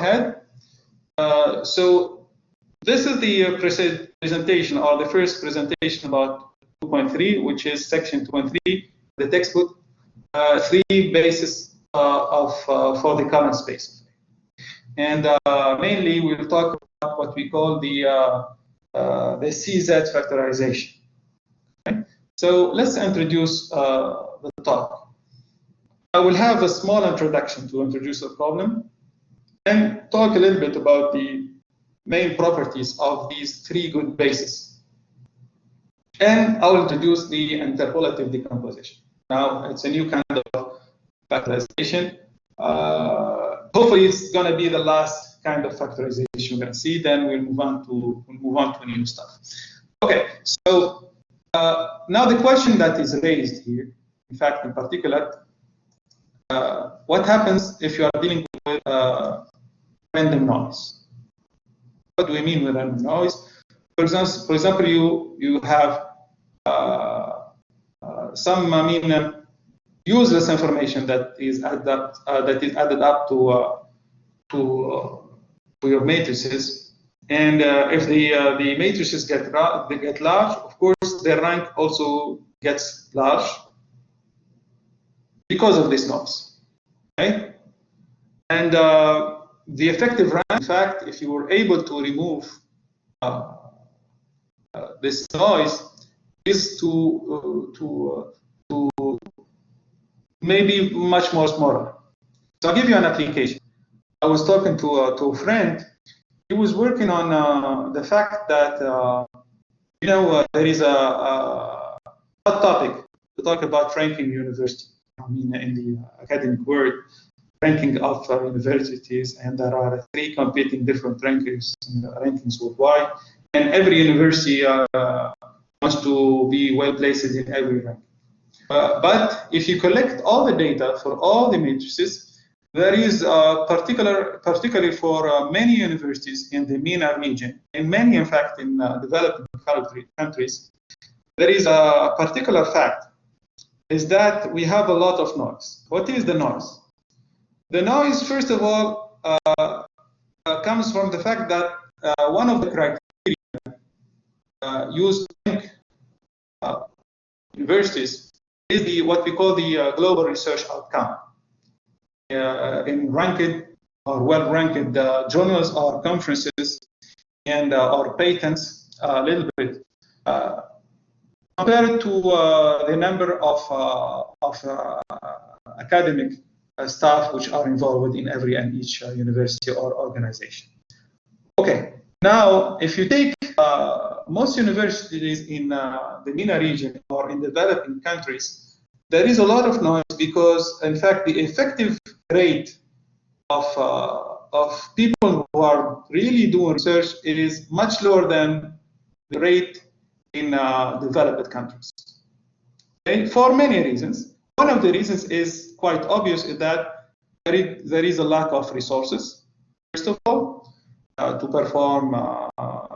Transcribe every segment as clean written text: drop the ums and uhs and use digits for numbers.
ahead. So this is the presentation, or the first presentation about 2.3, which is section 2.3, the textbook, 3 bases for the current space. And mainly we'll talk about what we call the CZ factorization. Okay? So let's introduce the talk. I will have a small introduction to introduce the problem and talk a little bit about the main properties of these 3 good bases. And I will introduce the interpolative decomposition. Now, it's a new kind of factorization. Hopefully, it's going to be the last kind of factorization we're going to see. Then we'll move on to new stuff. Okay, so now the question that is raised here, in fact, in particular, what happens if you are dealing with random noise? What do we mean with random noise? For example, you have some useless information that is added up to your matrices, and if the matrices get large, of course their rank also gets large because of this noise. Okay, and the effective rank, in fact, if you were able to remove this noise, is to maybe much more smaller. So I'll give you an application. I was talking to a friend. He was working on the fact that there is a hot topic to talk about ranking university. I mean, in the academic world, ranking of universities, and there are 3 competing different rankings worldwide, and every university wants to be well placed in every rank. But if you collect all the data for all the matrices, there is particularly for many universities in the MENA region, and many, in fact, in developing countries, there is a particular fact, is that we have a lot of noise. What is the noise? The noise, first of all, comes from the fact that one of the criteria used to rank universities is what we call the global research outcome. In ranked or well-ranked journals or conferences and or patents, a little bit compared to the number of academic staff which are involved in every and each university or organization. Okay, now if you take most universities in the MENA region or in developing countries, there is a lot of noise because, in fact, the effective rate of people who are really doing research is much lower than the rate in developed countries. Okay? For many reasons. One of the reasons is quite obvious, is that there is a lack of resources, first of all, to perform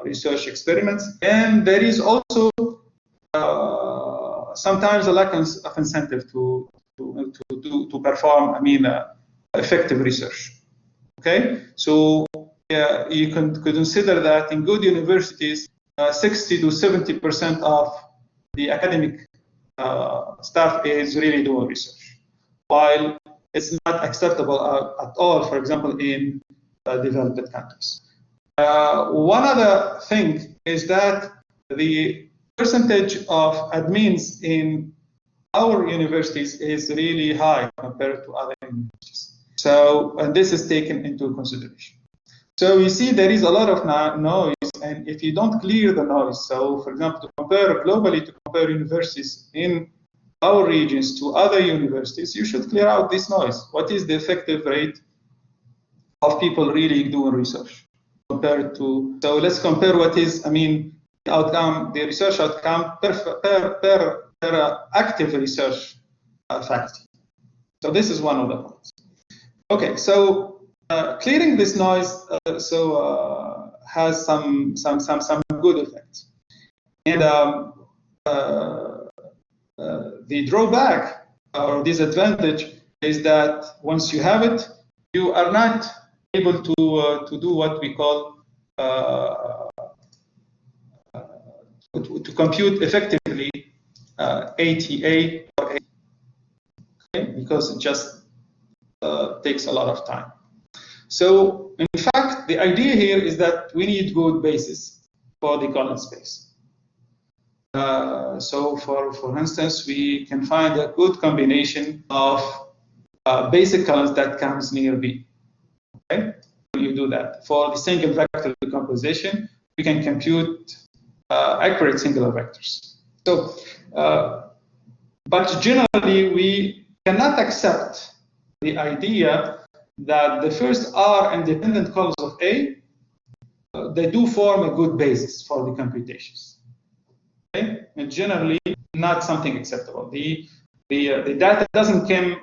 research experiments, and there is also sometimes a lack of incentive to perform, effective research. Okay, so you can consider that in good universities, 60 to 70% of the academic staff is really doing research, while it's not acceptable at all, for example, in developed countries. One other thing is that the percentage of admins in our universities is really high compared to other universities. So, and this is taken into consideration. So you see there is a lot of noise, and if you don't clear the noise, so for example, to compare globally, to compare universities in our regions to other universities, you should clear out this noise. What is the effective rate of people really doing research compared to, so let's compare what is, the outcome, the research outcome per active research faculty. So this is one of the points. Okay, so clearing this noise has some good effects, and the drawback or disadvantage is that once you have it, you are not able to do what we call to compute effectively ATA or A, okay? Because it just takes a lot of time. So in fact, the idea here is that we need good basis for the column space. So for instance, we can find a good combination of basic columns that comes near B. Okay? When you do that, for the single vector decomposition, we can compute accurate singular vectors. So, but generally, we cannot accept the idea that the first R independent columns of A, they do form a good basis for the computations. Okay? And generally, not something acceptable. The data doesn't come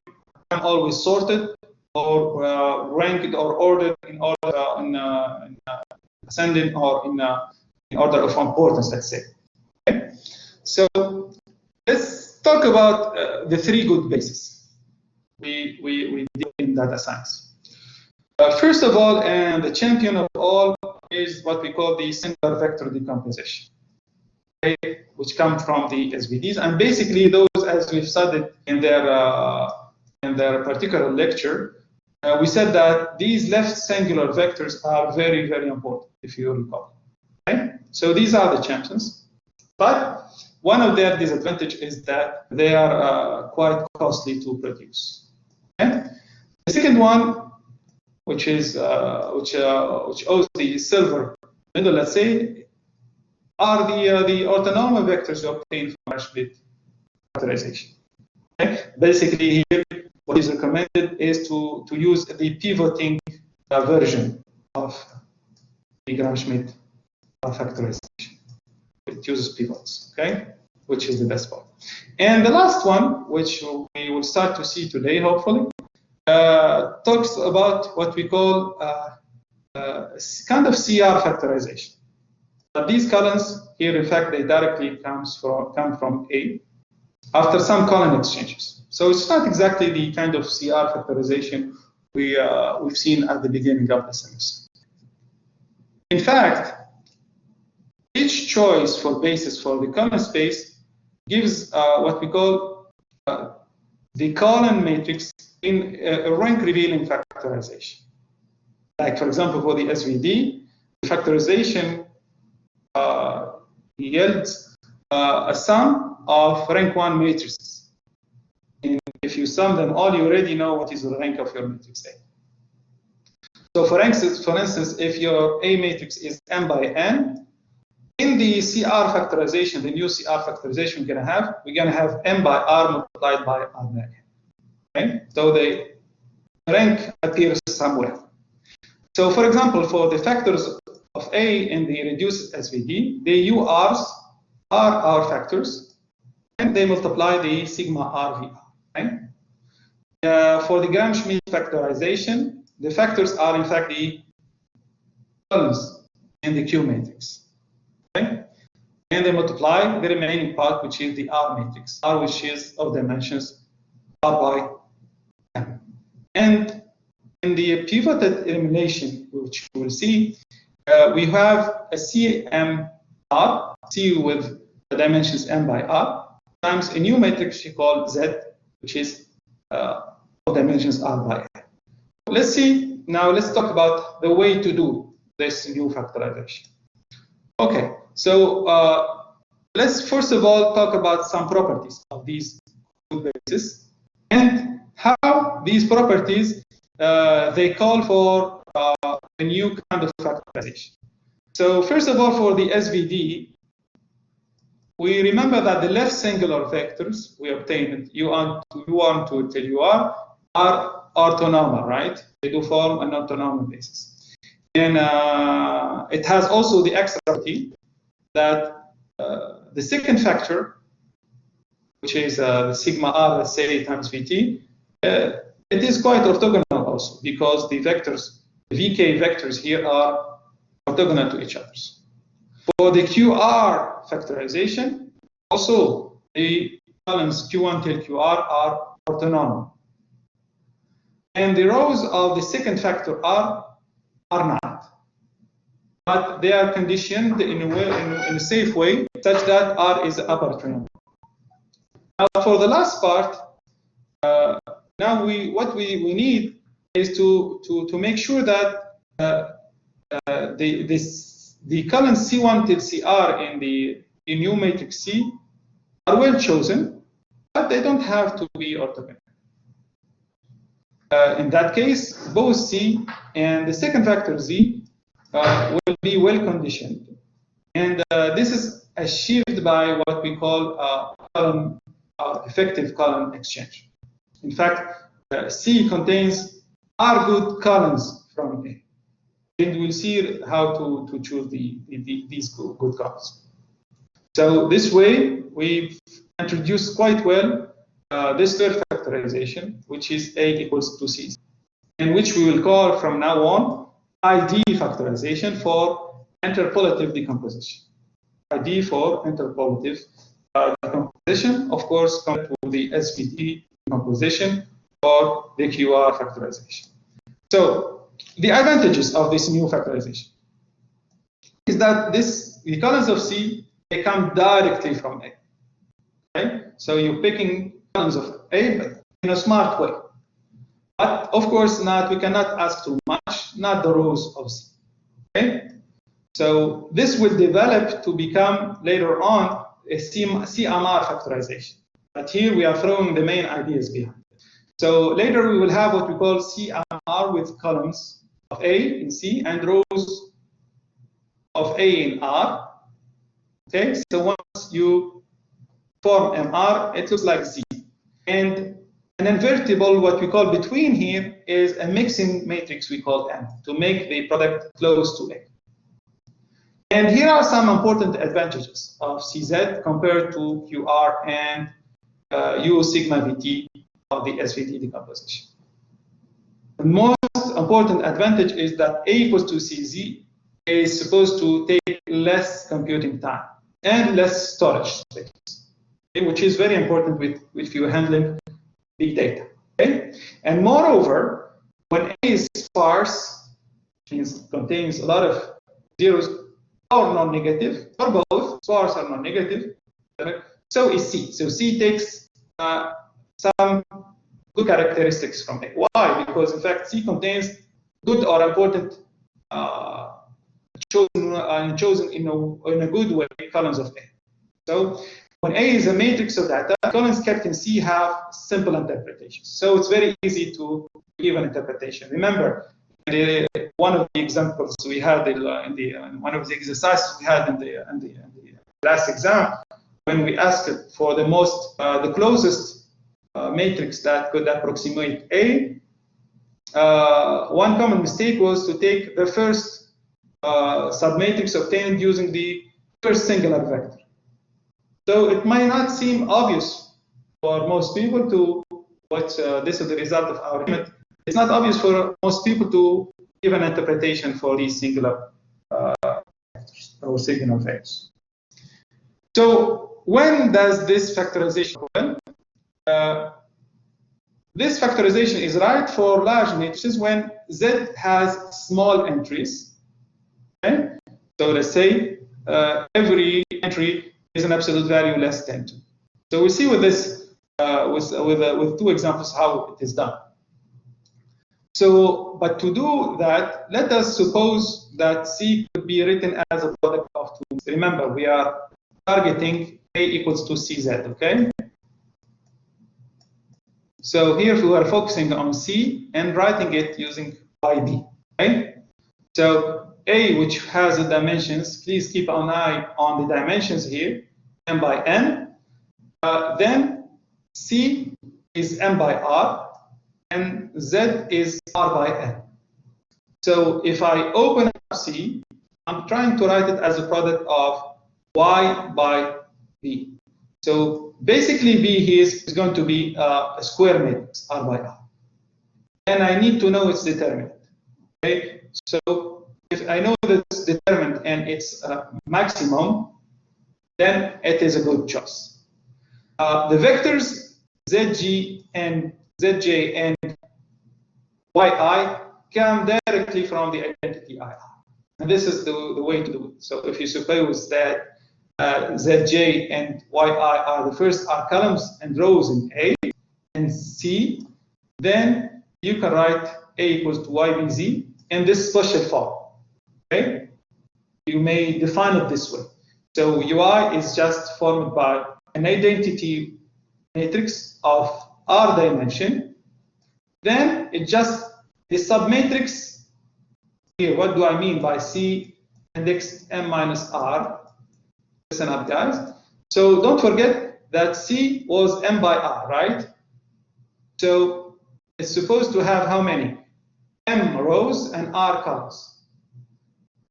always sorted or ranked or ordered in order in ascending or in order of importance, let's say. Okay? So let's talk about the three good bases we did in data science. First of all, and the champion of all is what we call the singular vector decomposition, okay, which come from the SVDs, and basically those, as we've studied in their particular lecture, we said that these left singular vectors are very, very important, if you recall. Okay? So these are the champions, but one of their disadvantages is that they are quite costly to produce. Okay? The second one, which is which owes the silver medal, let's say, are the orthonormal vectors obtained from Schmidt factorization. Okay? Basically, here what is recommended is to use the pivoting version of the Gram-Schmidt factorization. It uses pivots, okay, which is the best part. And the last one, which we will start to see today, hopefully, talks about what we call kind of CR factorization. But these columns here, in fact, they directly come from A after some column exchanges. So it's not exactly the kind of CR factorization we've seen at the beginning of the semester. In fact, each choice for basis for the column space gives what we call the column matrix in a rank revealing factorization. Like, for example, for the SVD, the factorization yields a sum of rank 1 matrices. And if you sum them all, you already know what is the rank of your matrix A. So for instance, if your A matrix is m by n, in the CR factorization, the new CR factorization we're going to have m by r multiplied by r by n. Okay? So the rank appears somewhere. So for example, for the factors of A in the reduced SVD, the URs are our factors, and they multiply the sigma RVR. Okay? For the Gram-Schmidt factorization, the factors are in fact the columns in the Q matrix. Okay? And they multiply the remaining part, which is the R matrix, R which is of dimensions R by M. And in the pivoted elimination, which we will see, we have a CMR, C with the dimensions M by R, times a new matrix we call Z, which is of dimensions R by M. Let's see, now let's talk about the way to do this new factorization. Okay, so let's first of all talk about some properties of these two bases and how these properties they call for a new kind of factorization. So first of all, for the SVD, we remember that the left singular vectors we obtained U1 to U1 to UR are orthonormal, right? They do form an orthonormal basis. And it has also the extra property that the second factor, which is the sigma R, let's say, times Vt, it is quite orthogonal also, because the vectors, the Vk vectors here are orthogonal to each other. For the QR factorization, also the columns Q1 till QR are orthonormal. And the rows of the second factor are are not. But they are conditioned in a safe way, such that R is the upper triangle. Now, for the last part, now what we need is to make sure that the columns C1 till CR in U matrix C are well chosen, but they don't have to be orthogonal. In that case, both C and the second factor Z will be well conditioned. And this is achieved by what we call effective column exchange. In fact, C contains R good columns from A. And we'll see how to choose these good columns. So this way, we've introduced quite well this third factorization, which is A equals to C, and which we will call from now on ID factorization for interpolative decomposition. ID for interpolative decomposition, of course, compared to the SVD decomposition or the QR factorization. So the advantages of this new factorization is that the columns of C, they come directly from A. Okay? So you're picking columns of A, but in a smart way. But of course, we cannot ask too much, not the rows of C. Okay? So this will develop to become later on a CMR factorization. But here we are throwing the main ideas behind it. So later we will have what we call CMR with columns of A in C and rows of A in R. Okay, so once you form MR, it looks like Z. And an invertible, what we call between here, is a mixing matrix we call M to make the product close to A. And here are some important advantages of CZ compared to QR and U sigma VT of the SVT decomposition. The most important advantage is that A equals to CZ is supposed to take less computing time and less storage space, okay, which is very important if you're handling big data. Okay? And moreover, when A is sparse, means contains a lot of zeros or non-negative, or both, sparse or non-negative, so is C. So C takes some good characteristics from A. Why? Because in fact, C contains good or important chosen in a good way columns of A. So when A is a matrix of data, columns kept in C have simple interpretations. So it's very easy to give an interpretation. Remember, one of the examples we had in one of the exercises we had in the last exam, when we asked for the closest matrix that could approximate A, one common mistake was to take the first submatrix obtained using the first singular vector. So it might not seem obvious for most people to this is the result of our limit. It's not obvious for most people to give an interpretation for these singular vectors or signal vectors. So when does this factorization happen? This factorization is right for large matrices when Z has small entries. Okay? So let's say every entry is an absolute value less than 2. So we'll see with this with two examples how it is done. So, but to do that, let us suppose that C could be written as a product of two. Remember, we are targeting A equals to CZ, okay? So here we are focusing on C and writing it using ID, okay? So A, which has the dimensions, please keep an eye on the dimensions here, M by N. Then C is M by R, and Z is R by N. So if I open up C, I'm trying to write it as a product of Y by B. So basically B here is going to be a square matrix, R by R. And I need to know its determinant. Okay? So if I know that it's determinant and it's maximum, then it is a good choice. The vectors ZG and ZJ and YI come directly from the identity IR. And this is the way to do it. So if you suppose that Zj and Yi are the first are columns and rows in A and C, then you can write A equals to YBZ in this special form. Okay? You may define it this way. So UI is just formed by an identity matrix of R dimension. Then it just the submatrix here. What do I mean by C index M minus R? Listen up, guys. So don't forget that C was M by R, right? So it's supposed to have how many? M rows and R columns.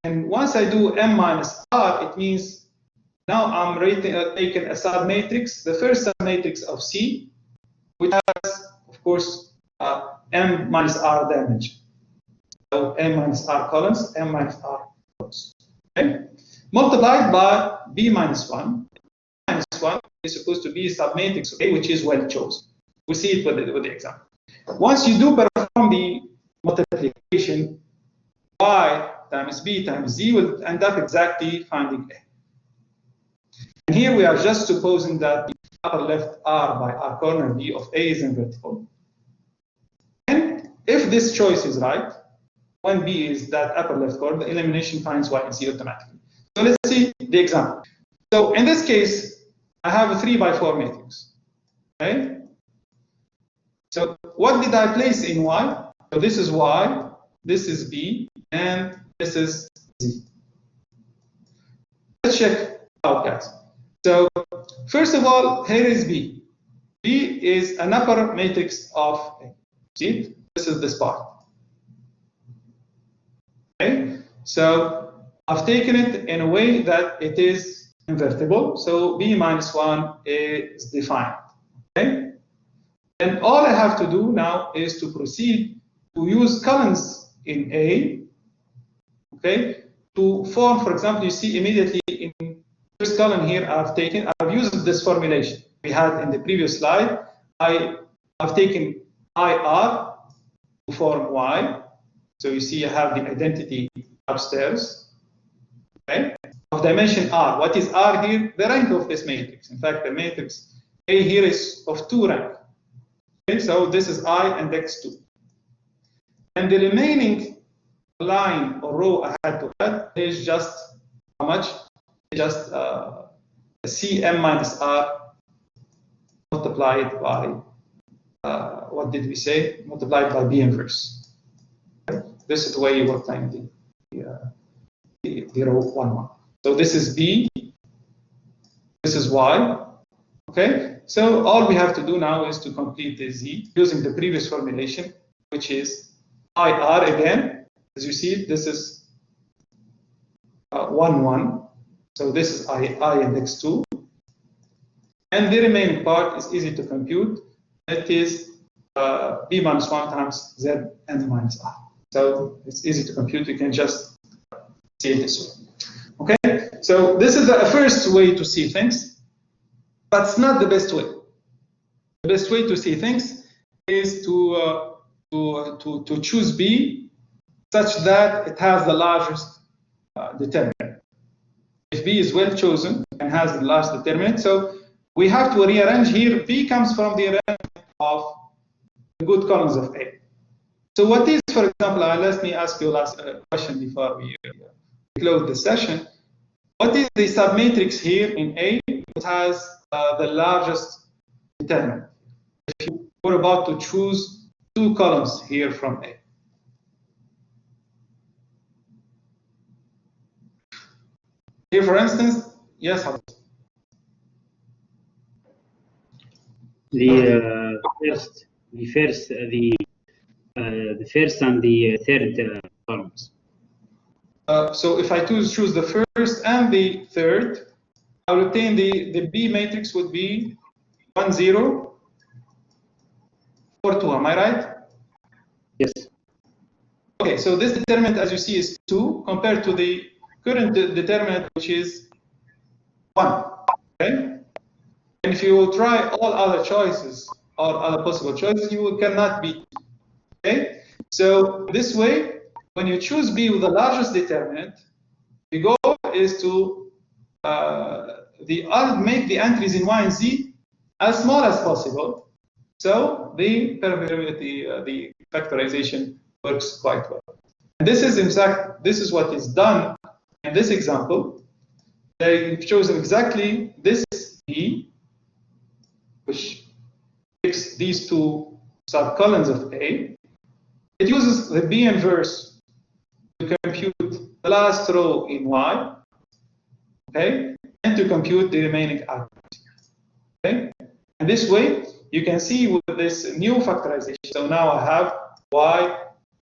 And once I do M minus R, it means now I'm taking a submatrix, the first submatrix of C, which has, of course, M minus R dimension. So M minus R columns, M minus R rows. Okay? Multiplied by B minus 1. Minus 1 is supposed to be a submatrix, okay, which is well chosen. We'll see it with the example. Once you do perform the multiplication, Y times B times Z will end up exactly finding A. And here we are just supposing that the upper left R by R corner B of A is invertible. And if this choice is right, when B is that upper left corner, the elimination finds Y and Z automatically. So let's see the example. So in this case, I have a 3 by 4 matrix. Okay? So what did I place in Y? So this is Y, this is B, and this is Z. Let's check out, guys. So first of all, here is B. B is an upper matrix of A. See, this is this part. Okay, so I've taken it in a way that it is invertible. So B minus 1 is defined. Okay, and all I have to do now is to proceed to use columns in A. Okay, to form, for example, you see immediately in first column here I've used this formulation we had in the previous slide. I've taken IR to form Y. So you see I have the identity upstairs. Okay? Of dimension R. What is R here? The rank of this matrix. In fact, the matrix A here is of 2 rank. Okay? So this is I and X2. And the remaining line or row I had to add is just how much? Just Cm minus R multiplied by, what did we say? Multiplied by B inverse. Okay? This is the way you will find the row 1, 1. So this is B, this is Y. Okay, so all we have to do now is to complete the Z using the previous formulation, which is IR again. As you see, this is 1, 1. So this is I and X2. And the remaining part is easy to compute. It is B minus 1 times Z n minus R. So it's easy to compute. You can just see it this way. Okay, so this is the first way to see things, but it's not the best way. The best way to see things is to choose B such that it has the largest determinant. If B is well chosen and has the largest determinant, so we have to rearrange here. B comes from the arrangement of the good columns of A. So what is, for example, let me ask you a last question before we close the session. What is the submatrix here in A that has the largest determinant? If you were about to choose 2 columns here from A. Here, for instance, yes, the first and the third columns. So if I choose the first and the third, I will obtain the B matrix would be 1, 0, 4, 2. Am I right? Yes. Okay, so this determinant, as you see, is 2 compared to the current determinant, which is 1. Okay? And if you try all other choices or other possible choices, you cannot beat. Okay? So this way, when you choose B with the largest determinant, the goal is to make the entries in Y and Z as small as possible. So the factorization works quite well. And this is, in fact, this is what is done in this example. They've chosen exactly this B, which takes these two subcolumns of A. It uses the B inverse to compute the last row in Y, okay, and to compute the remaining arguments. Okay, and this way you can see with this new factorization. So now I have Y,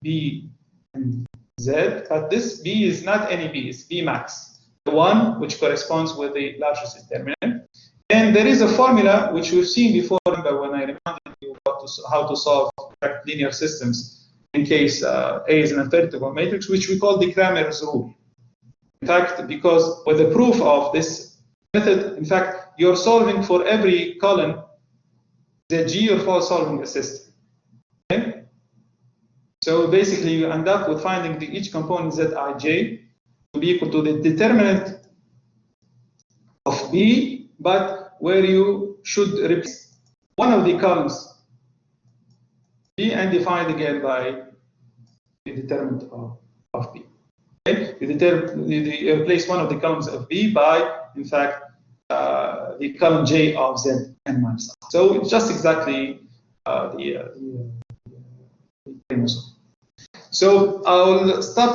B, and Z, but this B is not any B, it's B max, the one which corresponds with the largest determinant. And there is a formula which we've seen before when I reminded you how to solve linear systems in case A is an invertible matrix, which we call the Cramer's rule. In fact, because with the proof of this method, in fact, you're solving for every column ZG, you're solving a system. Okay? So basically, you end up with finding each component Zij to be equal to the determinant of B, but where you should replace one of the columns B and define again by the determinant of B. Okay? You replace one of the columns of B by, in fact, the column J of Z n minus R. So it's just exactly the So I'll stop